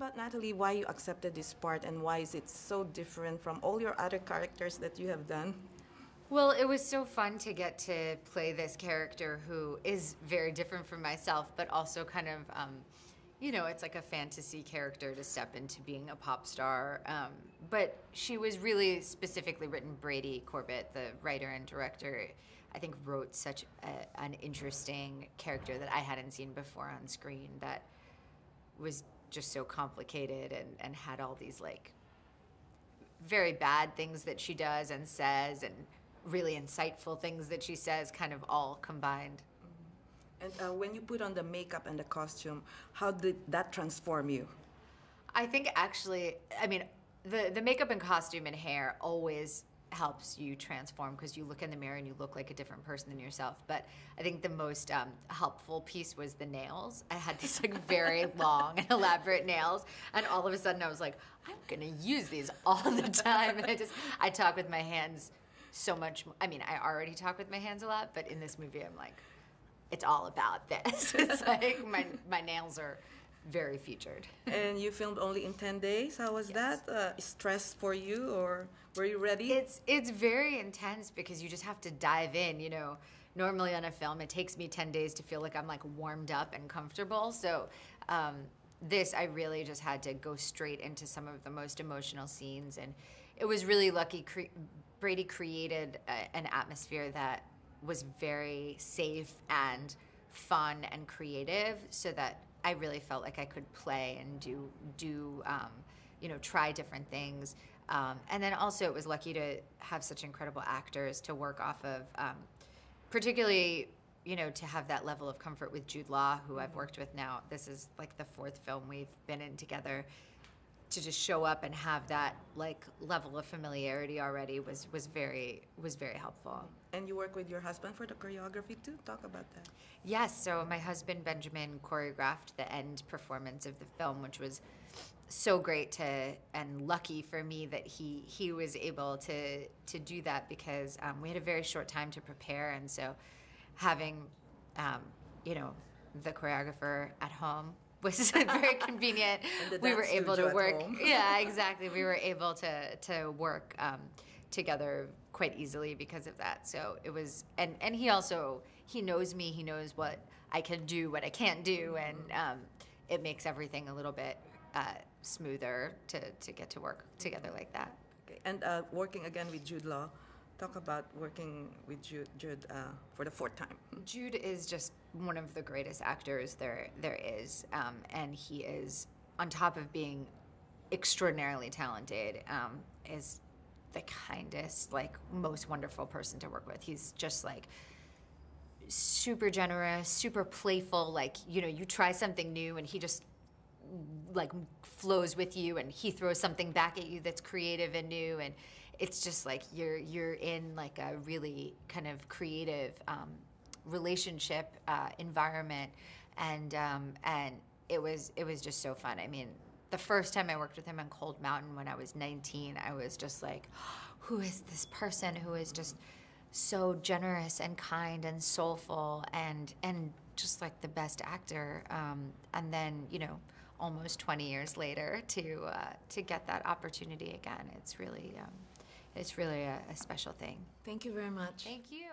about, Natalie, why you accepted this part and why is it so different from all your other characters that you have done? Well, it was so fun to get to play this character who is very different from myself, but also kind of, you know, it's like a fantasy character to step into being a pop star. But she was really specifically written. Brady Corbett, the writer and director, I think wrote such an interesting character that I hadn't seen before on screen that was just so complicated and had all these like very bad things that she does and says and really insightful things that she says kind of all combined. And when you put on the makeup and the costume, how did that transform you? I think actually, I mean, the makeup and costume and hair always helps you transform because you look in the mirror and you look like a different person than yourself. But I think the most helpful piece was the nails. I had these like very long and elaborate nails, and all of a sudden I was like, I'm gonna use these all the time. And I talk with my hands so much. I mean, I already talk with my hands a lot, but in this movie I'm like, it's all about this. It's like my nails are very featured. And you filmed only in 10 days. How was Yes. that? Stress for you, or were you ready? It's very intense because you just have to dive in, you know. Normally on a film, it takes me 10 days to feel like I'm like warmed up and comfortable. So this, I really just had to go straight into some of the most emotional scenes. And it was really lucky. Brady created an atmosphere that was very safe and fun and creative so that I really felt like I could play and do you know, try different things. And then also it was lucky to have such incredible actors to work off of, particularly, you know, to have that level of comfort with Jude Law, who I've worked with now. This is like the 4th film we've been in together. To just show up and have that like level of familiarity already was very helpful. And you work with your husband for the choreography too? Talk about that. Yes, so my husband Benjamin choreographed the end performance of the film, which was so great and lucky for me that he was able to do that because we had a very short time to prepare, and so having you know, the choreographer at home was very convenient. We were able to work. Yeah, exactly. We were able to work together quite easily because of that. So it was, and he also, he knows me. He knows what I can do, what I can't do, and it makes everything a little bit smoother to get to work together like that. Okay. And working again with Jude Law. Talk about working with Jude for the 4th time. Jude is just one of the greatest actors there is, and he is, on top of being extraordinarily talented, is the kindest, like most wonderful person to work with. He's just like super generous, super playful. Like, you know, you try something new and he just like flows with you, and he throws something back at you that's creative and new, and it's just like you're in like a really kind of creative relationship environment, and it was just so fun. I mean, the first time I worked with him on Cold Mountain when I was 19, I was just like, who is this person who is just so generous and kind and soulful and just like the best actor, and then, you know, almost 20 years later to get that opportunity again, it's really a special thing. Thank you very much. Thank you.